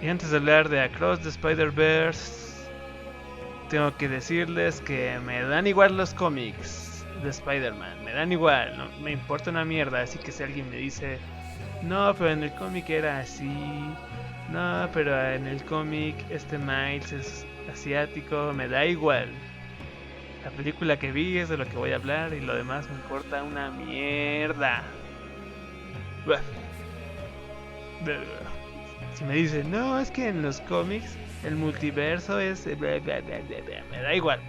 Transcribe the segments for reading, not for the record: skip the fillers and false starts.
Y antes de hablar de Across the Spider-Verse, tengo que decirles que me dan igual los cómics de Spider-Man. Me dan igual, no me importa una mierda. Así que si alguien me dice, no, pero en el cómic era así. No, pero en el cómic este Miles es asiático. Me da igual. La película que vi es de lo que voy a hablar y lo demás me importa una mierda. Buah. Si me dicen, no, es que en los cómics el multiverso es... Me da igual.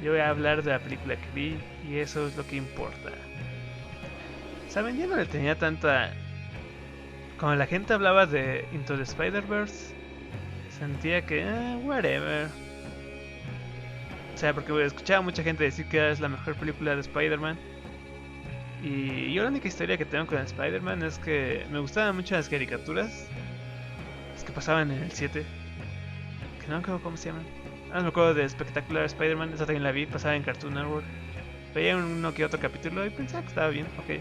Yo voy a hablar de la película que vi y eso es lo que importa. ¿Saben? Yo no le tenía tanta... Cuando la gente hablaba de Into the Spider-Verse, sentía que, whatever. O sea, porque escuchaba a mucha gente decir que es la mejor película de Spider-Man. Y yo la única historia que tengo con Spider-Man es que me gustaban mucho las caricaturas. Las que pasaban en el 7. Que no me acuerdo cómo se llaman. Ah, me acuerdo de Espectacular Spider-Man. Esa también la vi, pasaba en Cartoon Network. Veía uno que otro capítulo y pensaba que estaba bien, ok.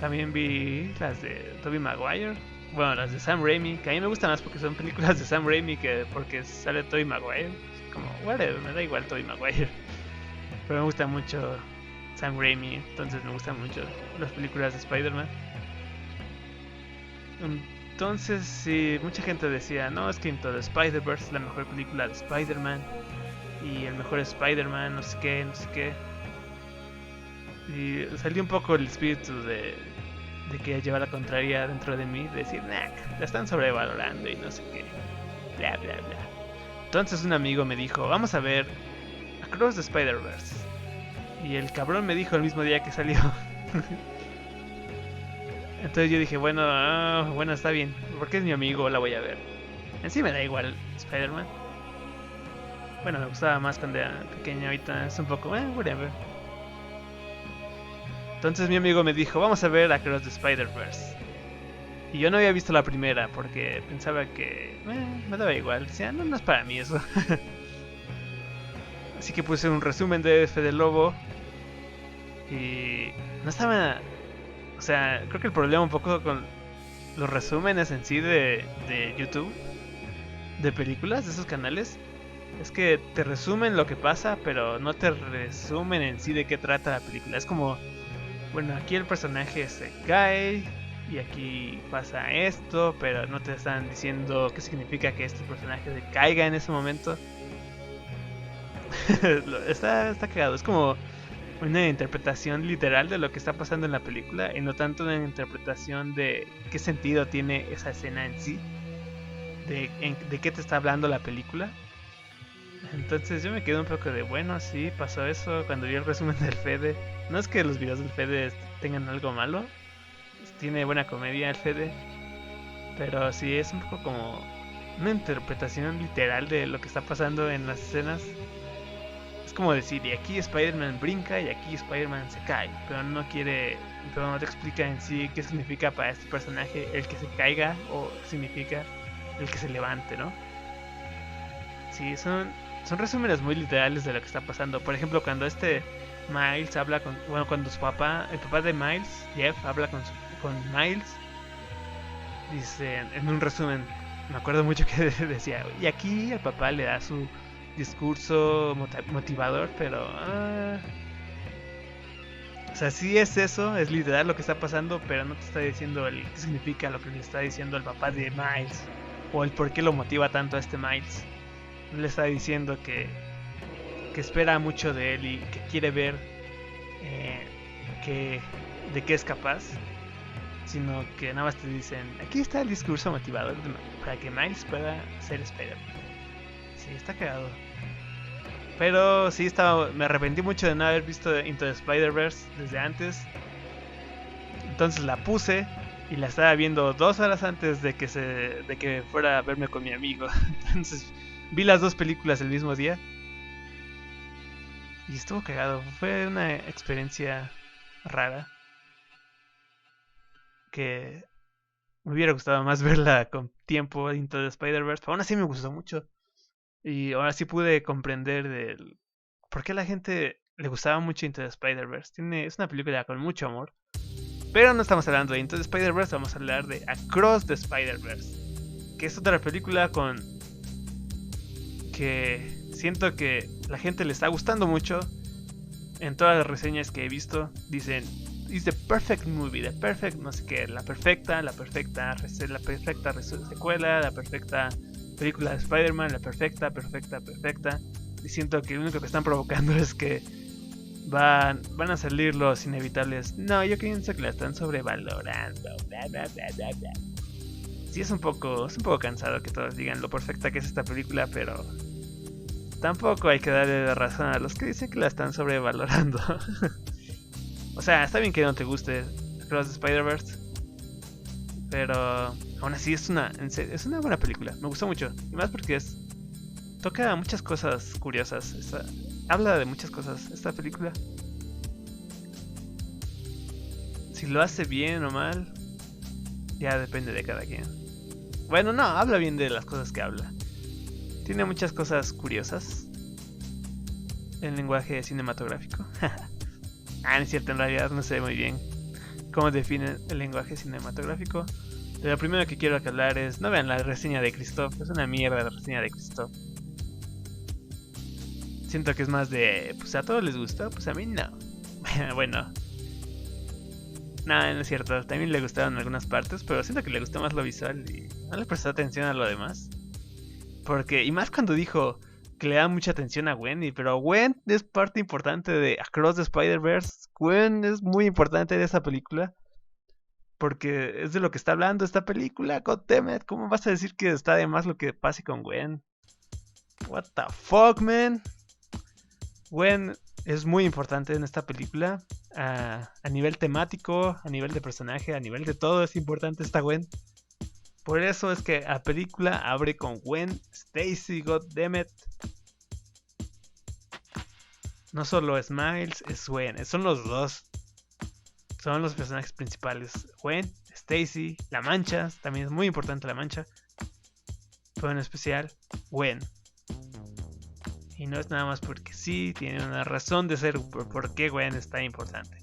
También vi las de Tobey Maguire. Bueno, las de Sam Raimi, que a mí me gustan más porque son películas de Sam Raimi que porque sale Tobey Maguire. Como, whatever, me da igual Tobey Maguire. Pero me gusta mucho Sam Raimi, entonces me gustan mucho las películas de Spider-Man. Entonces, sí, mucha gente decía, no, es que Into the Spider-Verse es la mejor película de Spider-Man y el mejor Spider-Man, no sé qué, no sé qué. Y salió un poco el espíritu de que lleva la contraria dentro de mí, de decir, nah, la están sobrevalorando y no sé qué, bla, bla, bla. Entonces un amigo me dijo, vamos a ver Across the Spider-Verse. Y el cabrón me dijo el mismo día que salió. Entonces yo dije, bueno, bueno, está bien, porque es mi amigo, la voy a ver. En sí me da igual Spider-Man. Bueno, me gustaba más cuando era pequeño, ahorita es un poco, whatever. Entonces mi amigo me dijo, vamos a ver Across the Spider-Verse. Y yo no había visto la primera porque pensaba que me daba igual. Decía, no, no es para mí eso. Así que puse un resumen de Fede Lobo y no estaba... O sea, creo que el problema un poco con los resúmenes en sí de YouTube, de películas, de esos canales, es que te resumen lo que pasa, pero no te resumen en sí de qué trata la película. Es como, bueno, aquí el personaje se cae y aquí pasa esto, pero no te están diciendo qué significa que este personaje se caiga en ese momento. Está cagado, es como una interpretación literal de lo que está pasando en la película y no tanto una interpretación de qué sentido tiene esa escena en sí, de qué te está hablando la película. Entonces yo me quedé un poco de, bueno, sí, pasó eso cuando vi el resumen del Fede. No es que los videos del Fede tengan algo malo, tiene buena comedia el Fede, pero sí es un poco como una interpretación literal de lo que está pasando en las escenas. Es como decir, y aquí Spider-Man brinca y aquí Spider-Man se cae, pero no te explica en sí qué significa para este personaje el que se caiga o qué significa el que se levante, ¿no? Sí, son resúmenes muy literales de lo que está pasando. Por ejemplo, cuando este Miles habla con, bueno, cuando su papá, el papá de Miles, Jeff, habla con Miles, dice en un resumen, me acuerdo mucho que decía, y aquí el papá le da su discurso motivador, pero o sea, sí es eso, es literal lo que está pasando, pero no te está diciendo el qué significa lo que le está diciendo el papá de Miles o el por qué lo motiva tanto a este Miles. No le está diciendo que espera mucho de él y que quiere ver eh, que, de qué es capaz, sino que nada más te dicen, aquí está el discurso motivador para que Miles pueda ser Spider-Man. Sí, está cagado. Pero sí, me arrepentí mucho de no haber visto Into the Spider-Verse desde antes. Entonces la puse y la estaba viendo 2 horas antes de que fuera a verme con mi amigo. Entonces vi las dos películas el mismo día y estuvo cagado. Fue una experiencia rara que me hubiera gustado más verla con tiempo Into the Spider-Verse. Pero aún así me gustó mucho. Y ahora sí pude comprender por qué a la gente le gustaba mucho Into the Spider-Verse. Es una película con mucho amor. Pero no estamos hablando de Into the Spider-Verse, vamos a hablar de Across the Spider-Verse. que es otra película con que siento que la gente le está gustando mucho. En todas las reseñas que he visto dicen it's the perfect movie, the perfect no sé qué, la perfecta secuela, la perfecta película de Spider-Man, la perfecta. Y siento que lo único que están provocando es que van a salir los inevitables. No, yo pienso que la están sobrevalorando. Bla, bla, bla, bla, bla. Sí, es un poco cansado que todos digan lo perfecta que es esta película, pero tampoco hay que darle la razón a los que dicen que la están sobrevalorando. O sea, está bien que no te guste Across the Spider-Verse, pero aún así es una buena película. Me gustó mucho, y más porque toca muchas cosas curiosas. Habla de muchas cosas esta película. Si lo hace bien o mal, ya depende de cada quien. Bueno, no, habla bien de las cosas que habla. Tiene muchas cosas curiosas. El lenguaje cinematográfico. No es cierto, en realidad no sé muy bien cómo define el lenguaje cinematográfico. Pero lo primero que quiero hablar es, no vean la reseña de Christoph, es una mierda la reseña de Christoph. Siento que es más de, pues a todos les gustó, pues a mí no. Bueno, no es cierto, también le gustaron algunas partes, pero siento que le gustó más lo visual y no le prestó atención a lo demás. Porque, y más cuando dijo que le da mucha atención a Gwen, pero Gwen es parte importante de Across the Spider-Verse. Gwen es muy importante de esa película. Porque es de lo que está hablando esta película, goddammit. ¿Cómo vas a decir que está de más lo que pase con Gwen? What the fuck, man. Gwen es muy importante en esta película. A nivel temático, a nivel de personaje, a nivel de todo es importante esta Gwen. Por eso es que la película abre con Gwen Stacy, goddammit. No solo es Miles, es Gwen. Son los dos. Son los personajes principales. Gwen, Stacy, La Mancha. También es muy importante La Mancha. Pero en especial, Gwen. Y no es nada más porque sí, tiene una razón de ser por qué Gwen es tan importante.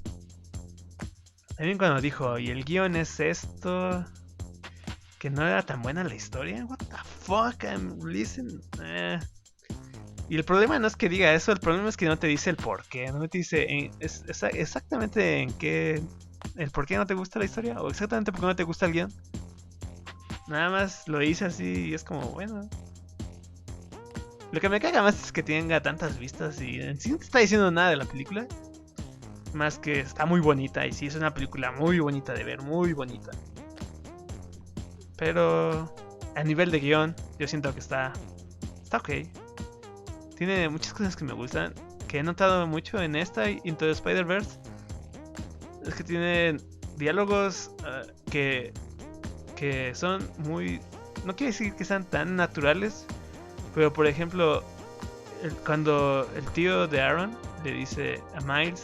También cuando dijo, y el guión es esto, que no era tan buena la historia. What the fuck, I'm listening. Y el problema no es que diga eso, el problema es que no te dice el por qué. No te dice exactamente en qué, el por qué no te gusta la historia, o exactamente por qué no te gusta el guión. Nada más lo dice así y es como, bueno. Lo que me caga más es que tenga tantas vistas y en sí no te está diciendo nada de la película. Más que está muy bonita, y sí, es una película muy bonita de ver, muy bonita. Pero a nivel de guión, yo siento que está ok. Tiene muchas cosas que me gustan, que he notado mucho en esta Into the Spider-Verse. Es que tiene diálogos que son muy... No quiere decir que sean tan naturales, pero por ejemplo, cuando el tío de Aaron le dice a Miles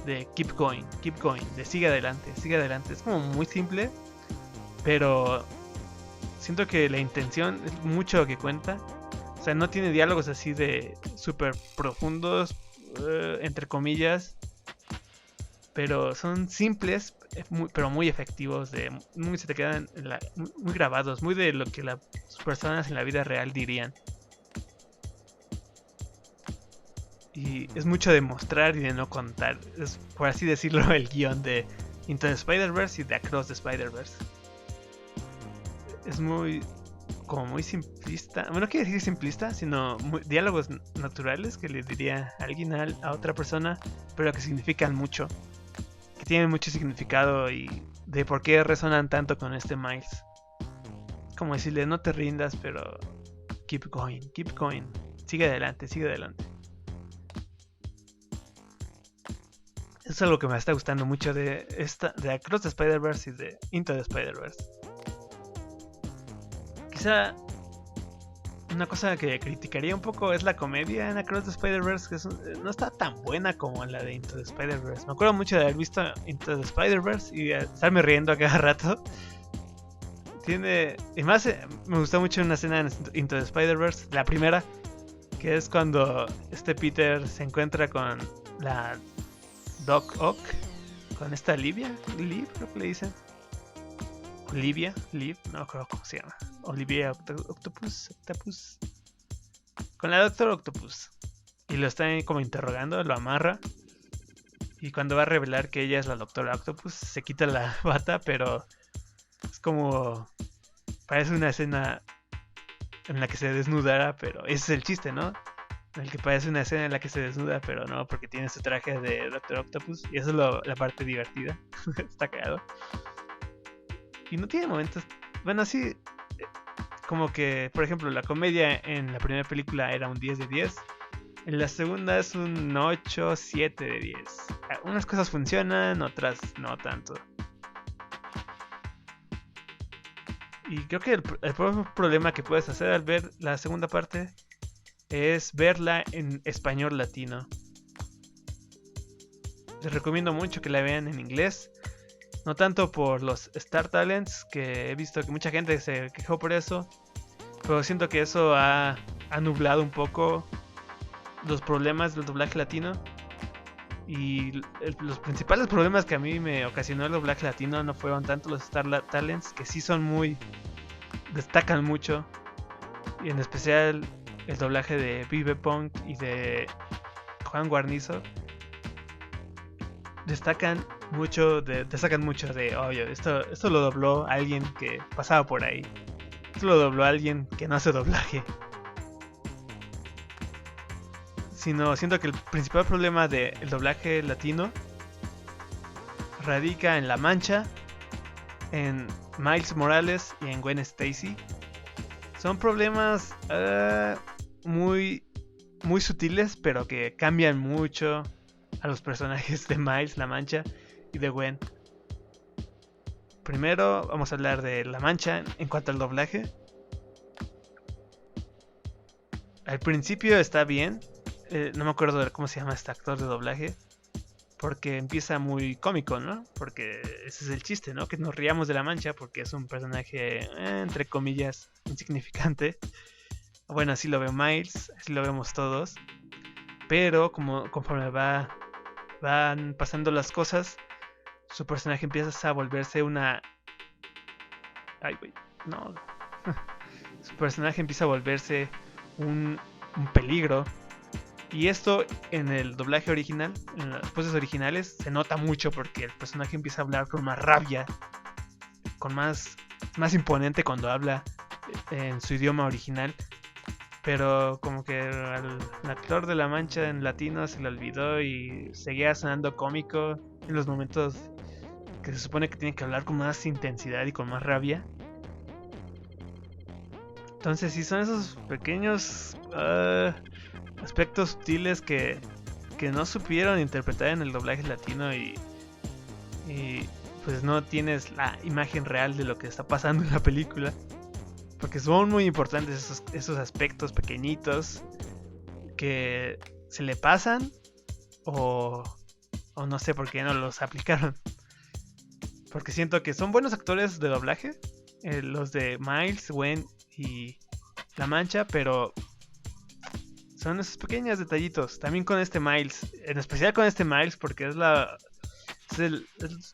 de keep going, de sigue adelante. Es como muy simple, pero siento que la intención es mucho lo que cuenta. O sea, no tiene diálogos así de súper profundos, entre comillas, pero son simples, pero muy efectivos, se te quedan muy grabados, muy de lo que las personas en la vida real dirían. Y es mucho de mostrar y de no contar. Es, por así decirlo, el guión de Into the Spider-Verse y de Across the Spider-Verse. Es muy simplista. Bueno, no quiero decir simplista, sino diálogos naturales que le diría alguien a otra persona, pero que significan mucho. Que tienen mucho significado y de por qué resonan tanto con este Miles. Como decirle, no te rindas, pero keep going. Sigue adelante. Eso es algo que me está gustando mucho de Across the Spider-Verse y de Into the Spider-Verse. Quizá una cosa que criticaría un poco es la comedia en Across the Spider-Verse, que no está tan buena como la de Into the Spider-Verse. Me acuerdo mucho de haber visto Into the Spider-Verse y estarme riendo a cada rato. Y más, me gustó mucho una escena en Into the Spider-Verse, la primera, que es cuando Peter se encuentra con la Doc Ock, con esta Liv, creo que le dicen. Olivia, Liv, no me acuerdo cómo se llama. Olivia Octopus. Con la Doctor Octopus. Y lo está como interrogando, lo amarra. Y cuando va a revelar que ella es la Doctora Octopus, se quita la bata, pero es como... Parece una escena en la que se desnudara, pero ese es el chiste, ¿no? En el que parece una escena en la que se desnuda, pero no, porque tiene su traje de Doctor Octopus. Y eso es la parte divertida. Está cagado. Y no tiene momentos... Bueno, sí, como que, por ejemplo, la comedia en la primera película era un 10 de 10. En la segunda es un 8, 7 de 10. Unas cosas funcionan, otras no tanto. Y creo que el problema que puedes hacer al ver la segunda parte es verla en español latino. Les recomiendo mucho que la vean en inglés. No tanto por los Star Talents, que he visto que mucha gente se quejó por eso. Pero siento que eso ha nublado un poco los problemas del doblaje latino. Y los principales problemas que a mí me ocasionó el doblaje latino no fueron tanto los Star Talents, que sí son muy... destacan mucho. Y en especial el doblaje de Vive Punk y de Juan Guarnizo. Destacan mucho de oye, esto lo dobló alguien que pasaba por ahí. Esto lo dobló alguien que no hace doblaje. Sino siento que el principal problema del doblaje latino radica en La Mancha, en Miles Morales y en Gwen Stacy. Son problemas muy, muy sutiles, pero que cambian mucho a los personajes de Miles, La Mancha y de Gwen. Primero vamos a hablar de La Mancha en cuanto al doblaje. Al principio está bien. No me acuerdo de cómo se llama este actor de doblaje. Porque empieza muy cómico, ¿no? Porque ese es el chiste, ¿no? Que nos riamos de La Mancha porque es un personaje, entre comillas, insignificante. Bueno, así lo ve Miles, así lo vemos todos. Pero conforme van pasando las cosas, su personaje empieza a volverse una... Ay, güey, no. Su personaje empieza a volverse un peligro. Y esto en el doblaje original, en las voces originales, se nota mucho porque el personaje empieza a hablar con más rabia, con más imponente cuando habla en su idioma original. Pero como que al actor de La Mancha en latino se le olvidó y seguía sonando cómico en los momentos que se supone que tiene que hablar con más intensidad y con más rabia. Entonces sí son esos pequeños aspectos sutiles que no supieron interpretar en el doblaje latino y pues no tienes la imagen real de lo que está pasando en la película. Porque son muy importantes esos aspectos pequeñitos que se le pasan o no sé por qué no los aplicaron. Porque siento que son buenos actores de doblaje, los de Miles, Gwen y La Mancha, pero son esos pequeños detallitos. También con este Miles, en especial con este Miles, porque es de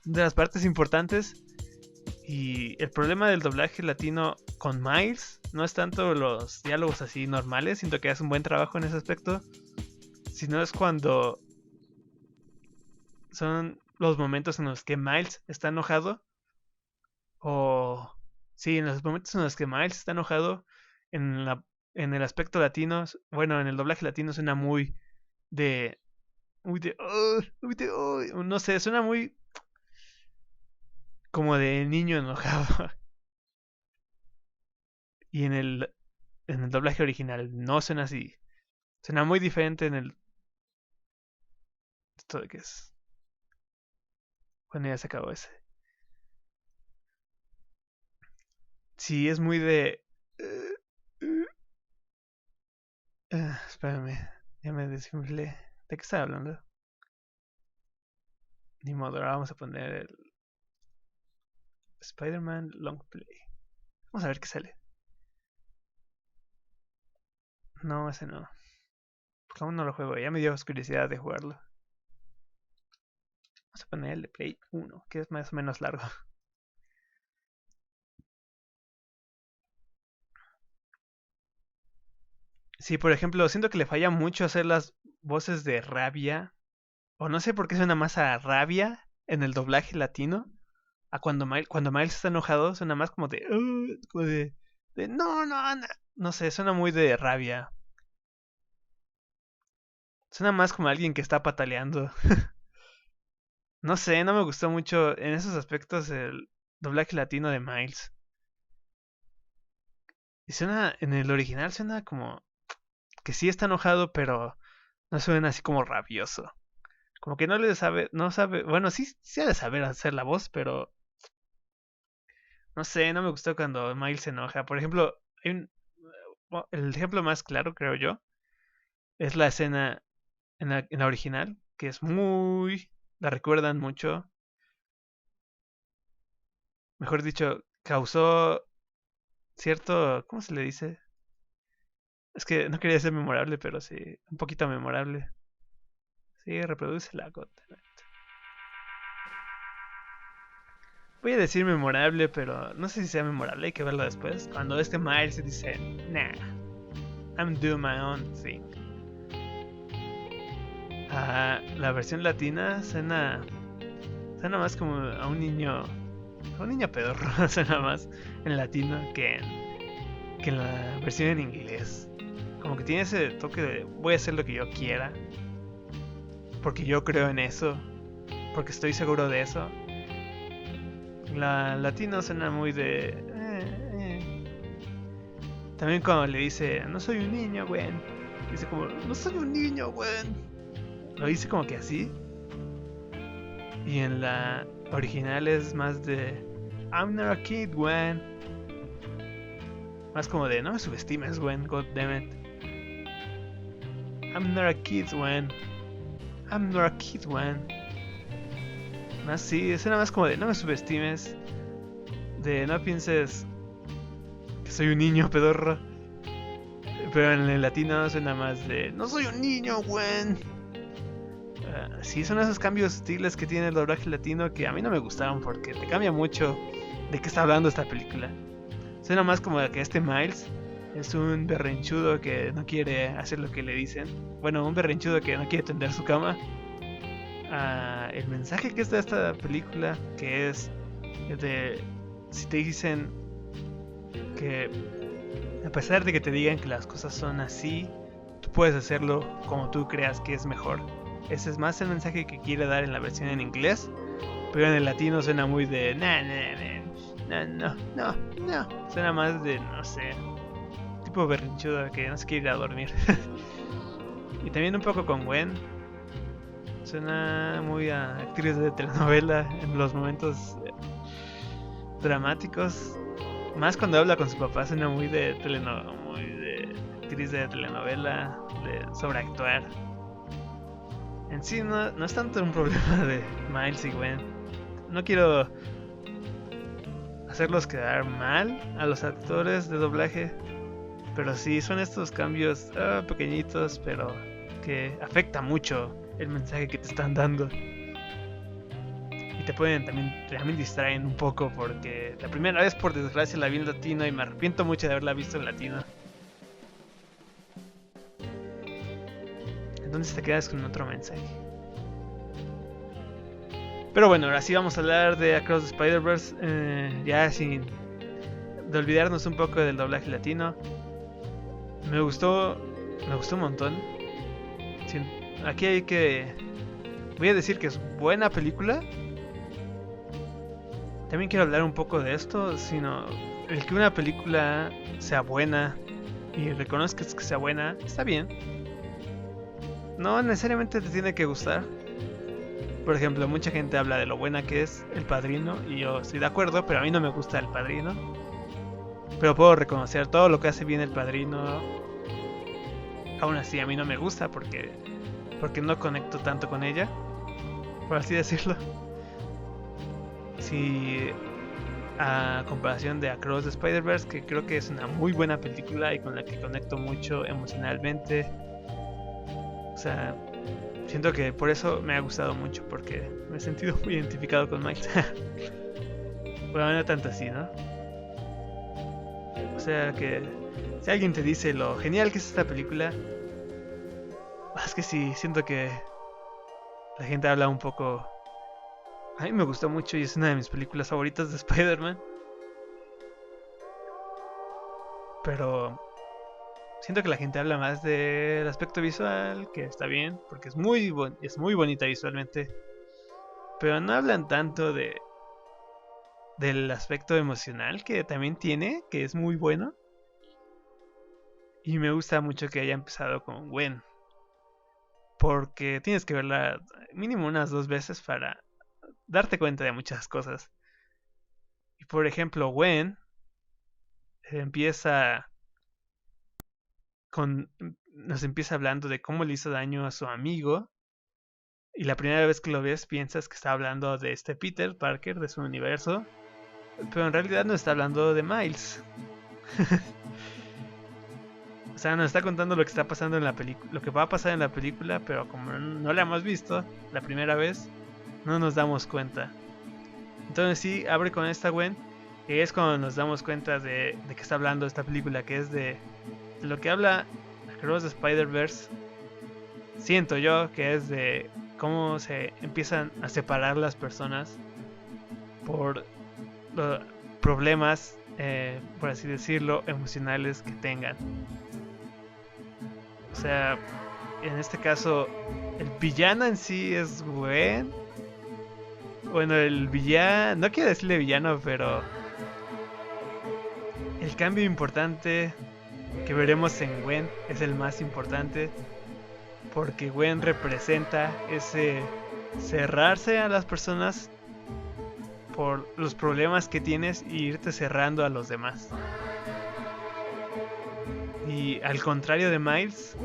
las partes importantes. Y el problema del doblaje latino con Miles no es tanto los diálogos así normales, siento que hace un buen trabajo en ese aspecto, sino es cuando son los momentos en los que Miles está enojado, o sí, en los momentos en los que Miles está enojado, en en el aspecto latino, bueno, en el doblaje latino suena de, no sé, suena muy como de niño enojado. Y en el doblaje original no suena así. Suena muy diferente en el... ¿Esto de qué es? Bueno, ya se acabó ese. Sí, es muy de... espérame, ya me desinflé. ¿De qué estaba hablando? Ni modo, ahora vamos a poner el Spider-Man Long Play. Vamos a ver qué sale. No, ese no. Porque aún no lo juego, ya me dio curiosidad de jugarlo. Vamos a poner el de Play 1, que es más o menos largo. Sí, por ejemplo, siento que le falla mucho hacer las voces de rabia. O no sé por qué suena más a rabia en el doblaje latino. A cuando Miles está enojado, suena más como de. Como de no, no, no. No sé, suena muy de rabia. Suena más como alguien que está pataleando. No sé, no me gustó mucho en esos aspectos el doblaje latino de Miles. Y suena, en el original suena como que sí está enojado, pero no suena así como rabioso. Como que no le sabe, no sabe, bueno, sí ha de saber hacer la voz, pero no sé, no me gustó cuando Miles se enoja. Por ejemplo, el ejemplo más claro, creo yo, es la escena en la original, que es muy, la recuerdan mucho, mejor dicho, causó cierto, ¿cómo se le dice? Es que no quería ser memorable, pero sí, un poquito memorable. Sí, reproduce la gota. Voy a decir memorable, pero no sé si sea memorable, hay que verlo después. Cuando Miles dice, nah, I'm doing my own thing. La versión latina suena más como a un niño pedorro, suena más en latino que en la versión en inglés. Como que tiene ese toque de voy a hacer lo que yo quiera, porque yo creo en eso, porque estoy seguro de eso. La latino suena muy de... También cuando le dice, no soy un niño, güey. Dice como, no soy un niño, güey. Lo dice como que así. Y en la original es más de, I'm not a kid, güey. Más como de, no me subestimes, güey, god damn it. I'm not a kid, güey. I'm not a kid, güey. Más sí, suena más como de, no me subestimes. De, no pienses que soy un niño pedorro. Pero en el latino suena más de, no soy un niño, güey. Sí, son esos cambios sutiles que tiene el doblaje latino que a mí no me gustaron porque te cambia mucho de qué está hablando esta película. Suena más como que Miles es un berrinchudo que no quiere hacer lo que le dicen. Bueno, un berrinchudo que no quiere tender su cama. El mensaje que está esta película, que es de si te dicen que a pesar de que te digan que las cosas son así, tú puedes hacerlo como tú creas que es mejor. Ese es más el mensaje que quiere dar en la versión en inglés, pero en el latino suena muy de no. Suena más de, no sé, tipo berrinchudo que no se quiere ir a dormir. Y también un poco con Gwen. Suena muy a actriz de telenovela en los momentos dramáticos. Más cuando habla con su papá suena muy de actriz de telenovela, de sobreactuar. En sí no es tanto un problema de Miles y Gwen. No quiero hacerlos quedar mal a los actores de doblaje, pero sí son estos cambios pequeñitos, pero que afecta mucho el mensaje que te están dando. Y te pueden también distraen un poco porque la primera vez por desgracia la vi en latino y me arrepiento mucho de haberla visto en latino. Entonces te quedas con otro mensaje. Pero bueno, ahora sí vamos a hablar de Across the Spider-Verse. Ya sin de olvidarnos un poco del doblaje latino. Me gustó un montón. Aquí hay que... Voy a decir que es buena película. También quiero hablar un poco de esto, sino el que una película sea buena y reconozcas que sea buena, está bien. No necesariamente te tiene que gustar. Por ejemplo, mucha gente habla de lo buena que es El Padrino y yo estoy de acuerdo, pero a mí no me gusta El Padrino. Pero puedo reconocer todo lo que hace bien El Padrino. Aún así a mí no me gusta porque no conecto tanto con ella, por así decirlo. Si a comparación de Across the Spider-Verse, que creo que es una muy buena película y con la que conecto mucho emocionalmente. O sea, siento que por eso me ha gustado mucho, porque me he sentido muy identificado con Miles. Bueno, no tanto así, ¿no? O sea que Si alguien te dice lo genial que es esta película, es que sí, siento que la gente habla un poco. A mí me gustó mucho y es una de mis películas favoritas de Spider-Man. Pero siento que la gente habla más del aspecto visual, que está bien, porque es es muy bonita visualmente. Pero no hablan tanto del aspecto emocional que también tiene, que es muy bueno. Y me gusta mucho que haya empezado con Gwen, porque tienes que verla mínimo unas 2 veces para darte cuenta de muchas cosas. Y por ejemplo, Gwen empieza con nos empieza hablando de cómo le hizo daño a su amigo. Y la primera vez que lo ves piensas que está hablando de este Peter Parker, de su universo. Pero en realidad no está hablando de Miles. O sea, nos está contando lo que está pasando en la película, lo que va a pasar en la película, pero como no la hemos visto la primera vez, no nos damos cuenta. Entonces sí, abre con esta Gwen, que es cuando nos damos cuenta de que está hablando esta película, que es de lo que habla Across the Spider-Verse. Siento yo que es de cómo se empiezan a separar las personas por los problemas, por así decirlo, emocionales que tengan. O sea, en este caso, el villano en sí es Gwen. Bueno, el villano, no quiero decirle villano, pero el cambio importante que veremos en Gwen es el más importante, porque Gwen representa ese cerrarse a las personas por los problemas que tienes y irte cerrando a los demás. Y al contrario de Miles,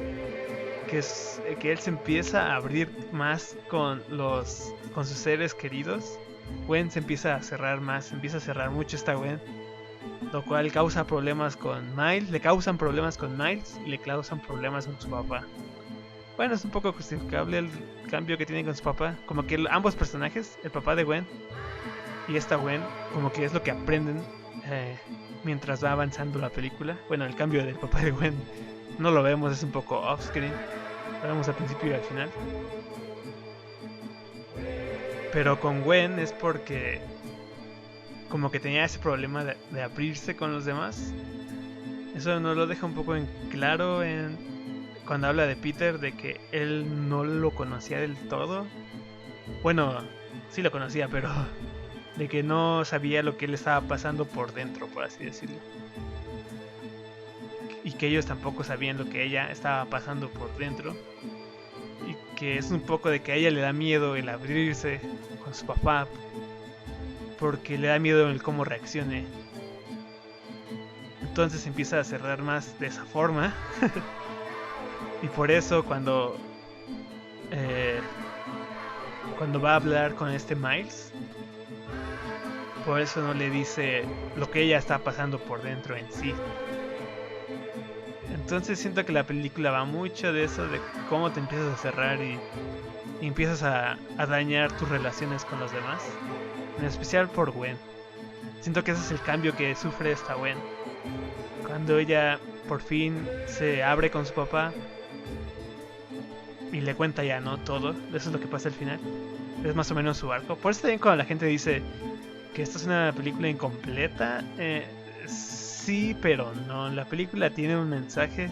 que él se empieza a abrir más con sus seres queridos, Gwen se empieza a cerrar más, se empieza a cerrar mucho esta Gwen, lo cual causa problemas con Miles, le causan problemas con Miles y le causan problemas con su papá. Bueno, es un poco justificable el cambio que tiene con su papá, como que ambos personajes, el papá de Gwen y esta Gwen, como que es lo que aprenden mientras va avanzando la película. Bueno, el cambio del papá de Gwen no lo vemos, es un poco off-screen, lo vemos al principio y al final. Pero con Gwen es porque como que tenía ese problema de abrirse con los demás. Eso nos lo deja un poco en claro cuando habla de Peter, de que él no lo conocía del todo. Bueno, sí lo conocía, pero de que no sabía lo que él estaba pasando por dentro, por así decirlo. Y que ellos tampoco sabían lo que ella estaba pasando por dentro. Y que es un poco de que a ella le da miedo el abrirse con su papá, porque le da miedo el cómo reaccione. Entonces empieza a cerrar más de esa forma. Y por eso cuando va a hablar con este Miles, por eso no le dice lo que ella está pasando por dentro en sí. Entonces siento que la película va mucho de eso, de cómo te empiezas a cerrar y empiezas a dañar tus relaciones con los demás, en especial por Gwen. Siento que ese es el cambio que sufre esta Gwen cuando ella por fin se abre con su papá y le cuenta ya, ¿no? Todo. Eso es lo que pasa al final. Es más o menos su arco. Por eso también cuando la gente dice que esta es una película incompleta, sí, pero no. La película tiene un mensaje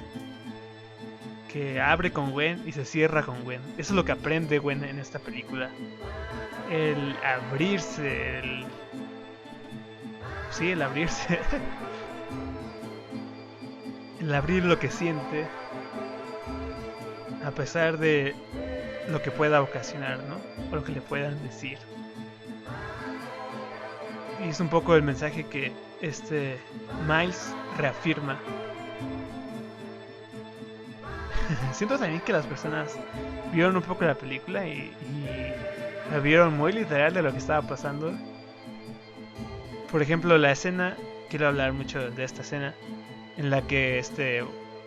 que abre con Gwen y se cierra con Gwen. Eso es lo que aprende Gwen en esta película. El abrirse, el abrirse. El abrir lo que siente, a pesar de lo que pueda ocasionar, ¿no? O lo que le puedan decir. Y es un poco el mensaje que Miles reafirma. Siento también que las personas vieron un poco la película y la vieron muy literal de lo que estaba pasando. Por ejemplo, la escena, quiero hablar mucho de esta escena, en la que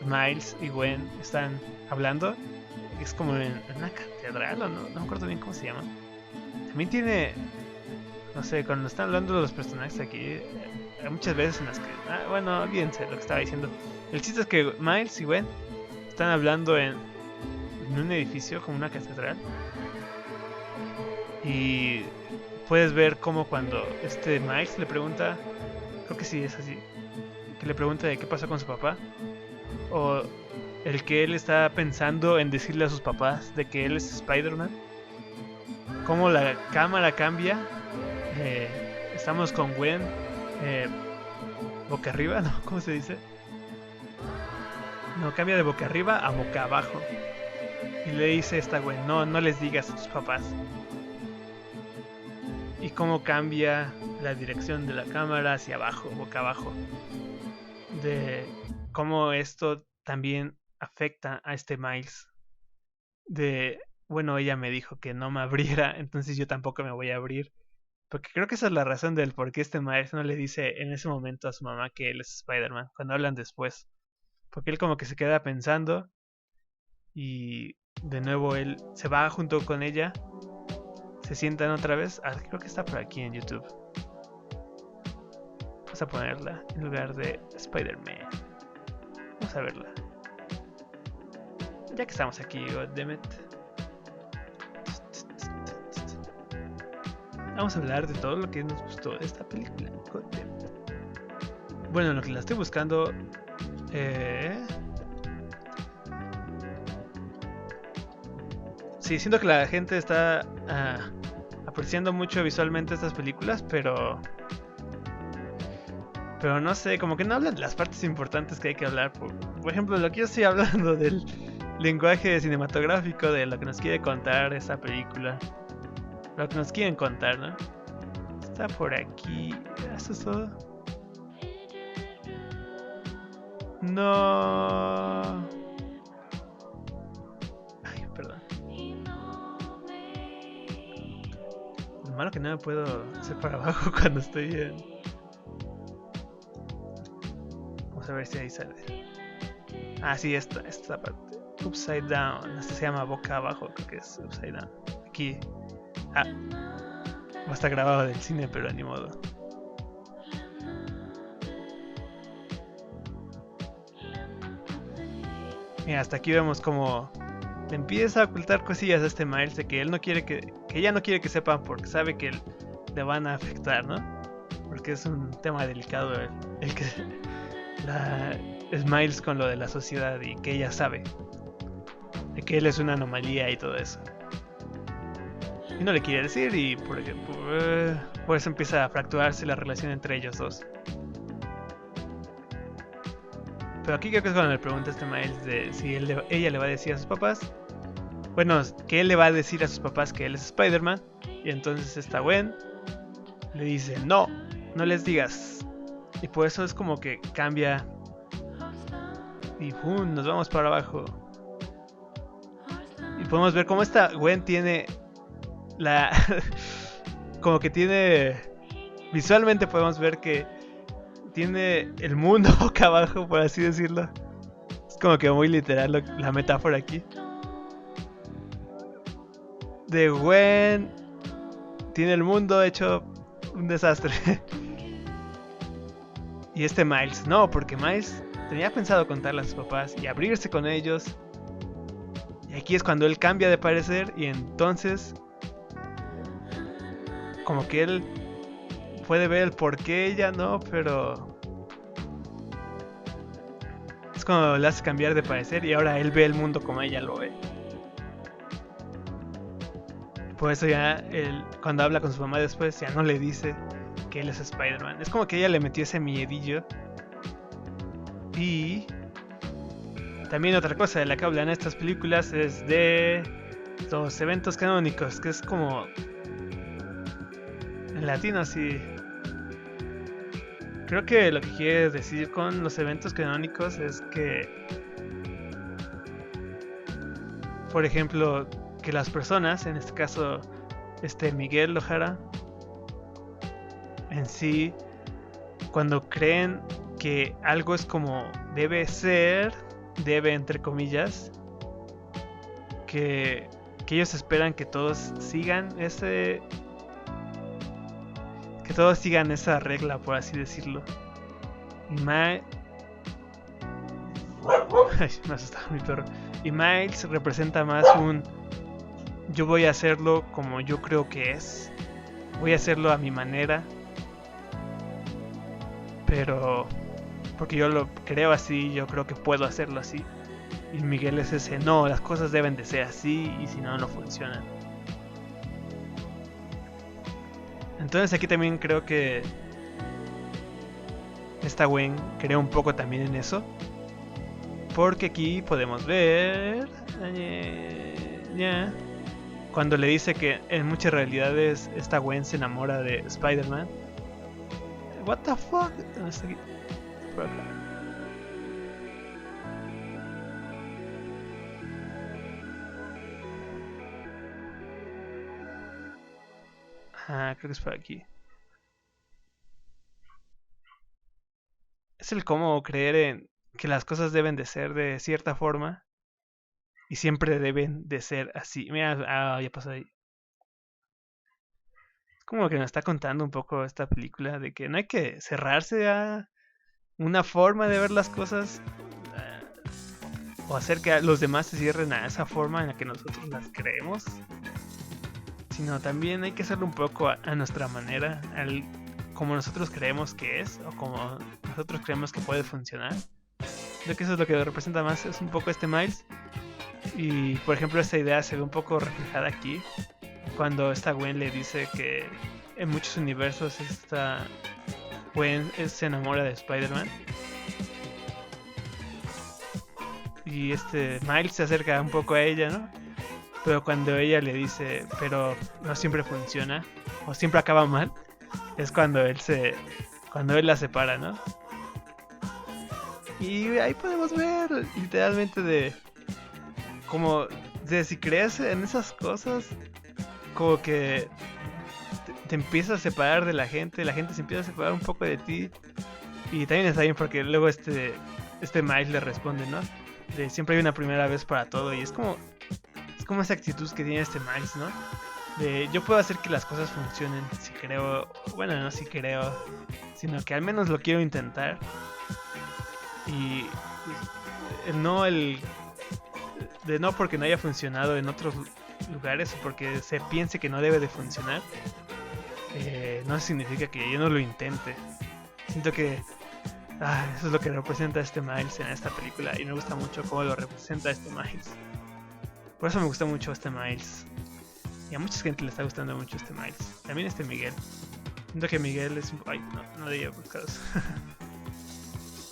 Miles y Gwen están hablando. Es como en una catedral, o no me acuerdo bien cómo se llama. También tiene, no sé, cuando están hablando de los personajes aquí, hay muchas veces en las que... bueno, olvídense lo que estaba diciendo. El chiste es que Miles y Gwen están hablando en un edificio como una catedral. Y puedes ver como cuando Miles le pregunta, creo que sí es así, que le pregunta de qué pasó con su papá, o el que él está pensando en decirle a sus papás de que él es Spider-Man, cómo la cámara cambia. Estamos con Gwen boca arriba, ¿no? ¿Cómo se dice? No, cambia de boca arriba a boca abajo. Y le dice esta Gwen, no les digas a tus papás. Y cómo cambia la dirección de la cámara hacia abajo, boca abajo. De cómo esto también afecta a Miles. Bueno, ella me dijo que no me abriera, entonces yo tampoco me voy a abrir. Porque creo que esa es la razón del por qué Miles no le dice en ese momento a su mamá que él es Spider-Man, cuando hablan después. Porque él como que se queda pensando y de nuevo él se va junto con ella. Se sientan otra vez. Creo que está por aquí en YouTube. Vamos a ponerla en lugar de Spider-Man. Vamos a verla. Ya que estamos aquí, goddammit. Vamos a hablar de todo lo que nos gustó de esta película. Bueno, lo que la estoy buscando. Sí, siento que la gente está apreciando mucho visualmente estas películas, pero no sé, como que no hablan de las partes importantes que hay que hablar. Por ejemplo, lo que yo estoy hablando del lenguaje cinematográfico, de lo que nos quiere contar esta película. Lo que nos quieren contar, ¿no? Está por aquí. ¿Eso es todo? No. Ay, perdón. Lo malo que no me puedo hacer para abajo cuando estoy en... Vamos a ver si ahí sale. Sí, esta parte. Upside down. Esta se llama boca abajo, creo que es upside down. Aquí. Va a estar grabado del cine, pero ni modo. Mira, hasta aquí vemos como le empieza a ocultar cosillas a Miles de que él no quiere que ella no quiere que sepan porque sabe que le van a afectar, ¿no? Porque es un tema delicado el que Miles con lo de la sociedad y que ella sabe de que él es una anomalía y todo eso. Y no le quiere decir y por eso empieza a fracturarse la relación entre ellos dos. Pero aquí creo que es cuando le pregunta a Miles de si ella le va a decir a sus papás. Bueno, que él le va a decir a sus papás que él es Spider-Man. Y entonces esta Gwen le dice, no les digas. Y por eso es como que cambia. Y nos vamos para abajo. Y podemos ver cómo esta Gwen tiene como que tiene... Visualmente podemos ver que tiene el mundo boca abajo, por así decirlo. Es como que muy literal la metáfora aquí. De Gwen tiene el mundo hecho un desastre. Y Miles no, porque Miles tenía pensado contarle a sus papás y abrirse con ellos. Y aquí es cuando él cambia de parecer y entonces como que él puede ver el por qué ella no, pero es como le hace cambiar de parecer y ahora él ve el mundo como ella lo ve. Por eso ya cuando habla con su mamá después ya no le dice que él es Spider-Man. Es como que ella le metió ese miedillo. Y también otra cosa de la que hablan estas películas es de los eventos canónicos, que es como en latino así. Creo que lo que quiere decir con los eventos canónicos es que, por ejemplo, que las personas, en este caso Miguel O'Hara, en sí, cuando creen que algo es como debe ser, debe entre comillas, que ellos esperan que todos sigan que todos sigan esa regla, por así decirlo. Y Ay, me asustaba mi perro. Y Miles representa más un yo voy a hacerlo como yo creo que es. Voy a hacerlo a mi manera. Pero porque yo lo creo así, yo creo que puedo hacerlo así. Y Miguel es ese, no, las cosas deben de ser así y si no, no funcionan. Entonces aquí también creo que esta Gwen cree un poco también en eso. Porque aquí podemos ver cuando le dice que en muchas realidades esta Gwen se enamora de Spider-Man. What the fuck? ¿Dónde está aquí? Por acá. Creo que es por aquí. Es el cómo creer en que las cosas deben de ser de cierta forma y siempre deben de ser así. Mira, ya pasó ahí. Es como que nos está contando un poco esta película de que no hay que cerrarse a una forma de ver las cosas o hacer que los demás se cierren a esa forma en la que nosotros las creemos, sino también hay que hacerlo un poco a nuestra manera, como nosotros creemos que es o como nosotros creemos que puede funcionar. Creo que eso es lo que representa más, es un poco este Miles. Y por ejemplo esta idea se ve un poco reflejada aquí cuando esta Gwen le dice que en muchos universos esta Gwen se enamora de Spider-Man. Y Miles se acerca un poco a ella, ¿no? Pero cuando ella le dice, pero no siempre funciona, o siempre acaba mal, es cuando él la separa, ¿no? Y ahí podemos ver literalmente de si crees en esas cosas, como que te empiezas a separar de la gente se empieza a separar un poco de ti. Y también está bien porque luego este Miles le responde, ¿no? De siempre hay una primera vez para todo. Y es como esa actitud que tiene este Miles, ¿no? De yo puedo hacer que las cosas funcionen si creo, bueno, no si creo, sino que al menos lo quiero intentar. Y no porque no haya funcionado en otros lugares o porque se piense que no debe de funcionar, no significa que yo no lo intente. Siento que eso es lo que representa este Miles en esta película y me gusta mucho cómo lo representa este Miles. Por eso me gusta mucho este Miles. Y a mucha gente le está gustando mucho este Miles. También Miguel. Siento que Miguel es un... Ay, no debía buscaros.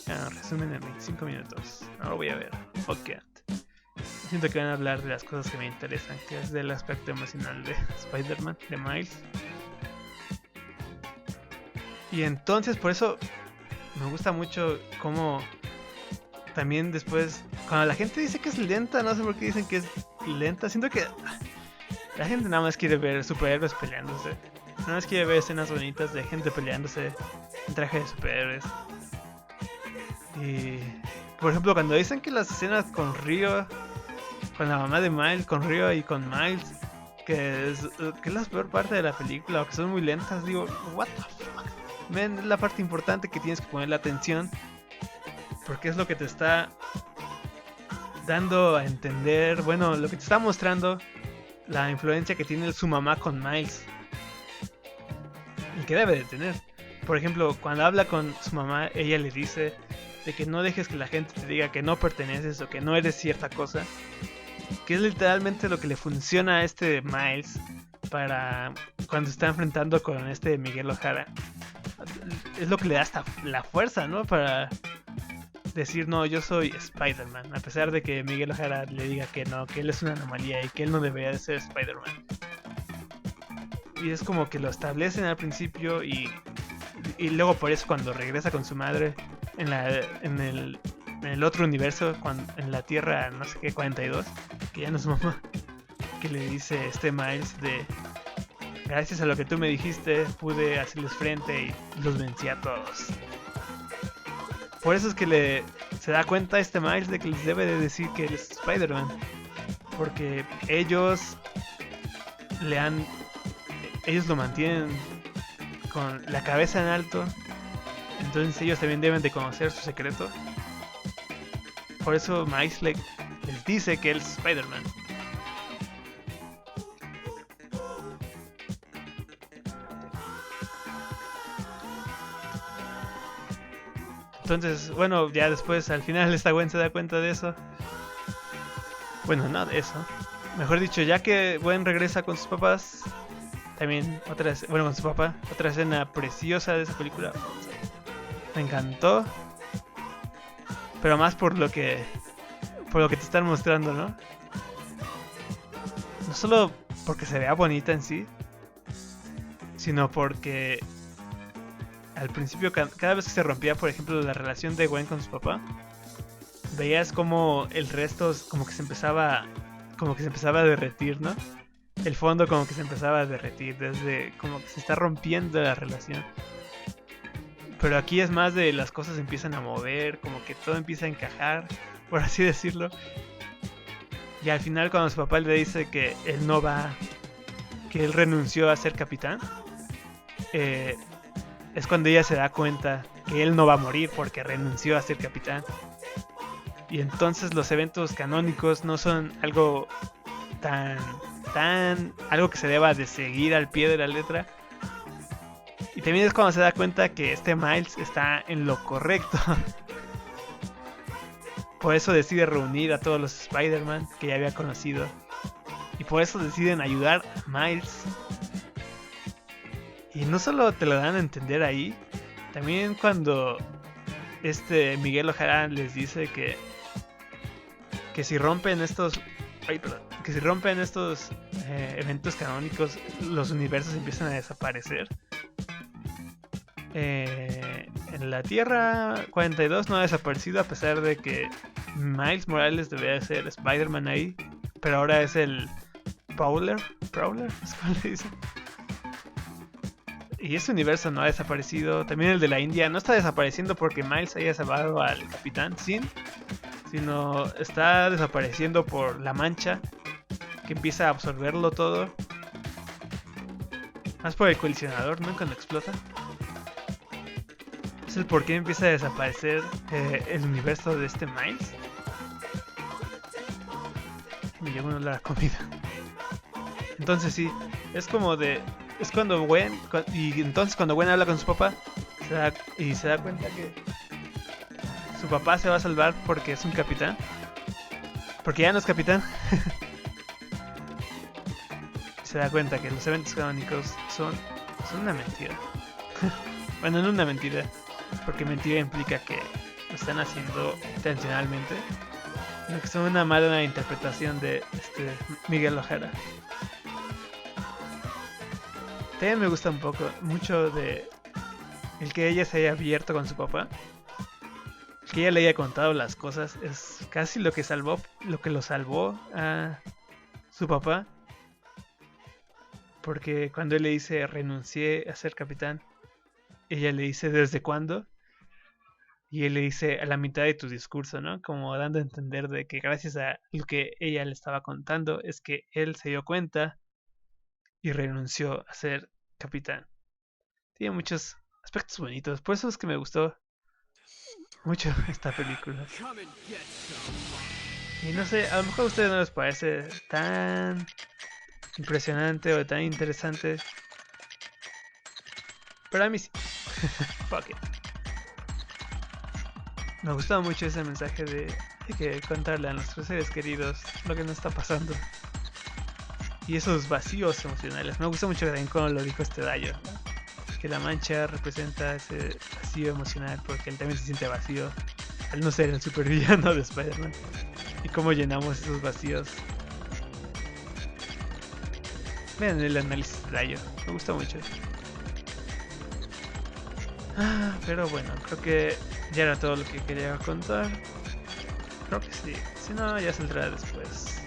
Resumen en 25 minutos. No lo voy a ver. Ok. Siento que van a hablar de las cosas que me interesan, que es del aspecto emocional de Spider-Man, de Miles. Y entonces por eso me gusta mucho cómo también después, cuando la gente dice que es lenta, no sé por qué dicen que es lenta, siento que la gente nada más quiere ver superhéroes peleándose. Nada más quiere ver escenas bonitas de gente peleándose en traje de superhéroes. Y por ejemplo cuando dicen que las escenas con Rio, con la mamá de Miles, con Rio y con Miles, que es la peor parte de la película, o que son muy lentas, digo, what the fuck. Man, es la parte importante que tienes que ponerle atención, porque es lo que te está dando a entender, bueno, lo que te está mostrando la influencia que tiene su mamá con Miles y que debe de tener. Por ejemplo, cuando habla con su mamá, ella le dice de que no dejes que la gente te diga que no perteneces o que no eres cierta cosa, que es literalmente lo que le funciona a Miles para cuando se está enfrentando con Miguel O'Hara. Es lo que le da hasta la fuerza, ¿no? Para decir, no, yo soy Spider-Man, a pesar de que Miguel O'Hara le diga que no, que él es una anomalía y que él no debería de ser Spider-Man. Y es como que lo establecen al principio y luego por eso cuando regresa con su madre en el otro universo, en la Tierra no sé qué 42, que ya no es mamá, que le dice Miles de gracias a lo que tú me dijiste pude hacerles frente y los vencí a todos. Por eso es que se da cuenta Miles de que les debe de decir que él es Spider-Man, porque ellos lo mantienen con la cabeza en alto. Entonces ellos también deben de conocer su secreto. Por eso Miles les dice que él es Spider-Man. Entonces, bueno, ya después al final esta Gwen se da cuenta de eso. Bueno, no de eso. Mejor dicho, ya que Gwen regresa con sus papás, también con su papá, otra escena preciosa de esa película. Me encantó. Pero más por lo que te están mostrando, ¿no? No solo porque se vea bonita en sí, sino porque al principio cada vez que se rompía, por ejemplo, la relación de Gwen con su papá, veías como el resto como que se empezaba a derretir, ¿no? El fondo como que se empezaba a derretir, desde como que se está rompiendo la relación. Pero aquí es más de las cosas se empiezan a mover, como que todo empieza a encajar, por así decirlo. Y al final cuando su papá le dice que él no va, que él renunció a ser capitán, es cuando ella se da cuenta que él no va a morir porque renunció a ser capitán. Y entonces los eventos canónicos no son algo algo que se deba de seguir al pie de la letra. Y también es cuando se da cuenta que este Miles está en lo correcto. Por eso decide reunir a todos los Spider-Man que ya había conocido. Y por eso deciden ayudar a Miles. Y no solo te lo dan a entender ahí, también cuando Miguel O'Hara les dice que si rompen estos eventos canónicos, los universos empiezan a desaparecer. En la Tierra 42 no ha desaparecido, a pesar de que Miles Morales debería ser Spider-Man ahí, pero ahora es el Prowler, ¿es como le dicen? Y ese universo no ha desaparecido. También el de la India no está desapareciendo porque Miles haya salvado al Capitán Sin, sino está desapareciendo por la mancha que empieza a absorberlo todo. Más por el colisionador, ¿no? Cuando explota. Es el por qué empieza a desaparecer el universo de este Miles. Me llevo la comida. Entonces sí, es como de... Es cuando Gwen... Y entonces cuando Gwen habla con su papá se da cuenta que su papá se va a salvar porque es un capitán. Porque ya no es capitán. Se da cuenta que los eventos canónicos son una mentira. Bueno, no una mentira, porque mentira implica que lo están haciendo intencionalmente, sino que son una mala interpretación de Miguel O'Hara. También me gusta mucho de el que ella se haya abierto con su papá, que ella le haya contado las cosas, es casi lo que lo salvó a su papá. Porque cuando él le dice renuncié a ser capitán, ella le dice ¿desde cuándo? Y él le dice a la mitad de tu discurso, ¿no? Como dando a entender de que gracias a lo que ella le estaba contando es que él se dio cuenta y renunció a ser capitán. Tiene muchos aspectos bonitos, por eso es que me gustó mucho esta película. Y no sé, a lo mejor a ustedes no les parece tan impresionante o tan interesante, pero a mí sí. Fuck it. Me gustaba mucho ese mensaje de que contarle a nuestros seres queridos lo que nos está pasando y esos vacíos emocionales. Me gusta mucho también como lo dijo Dayo, ¿no? Que la mancha representa ese vacío emocional porque él también se siente vacío al no ser el supervillano de Spider-Man, y cómo llenamos esos vacíos. Vean el análisis de Dayo, me gusta mucho. Pero bueno, creo que ya era todo lo que quería contar. Creo que sí, si no ya saldrá después.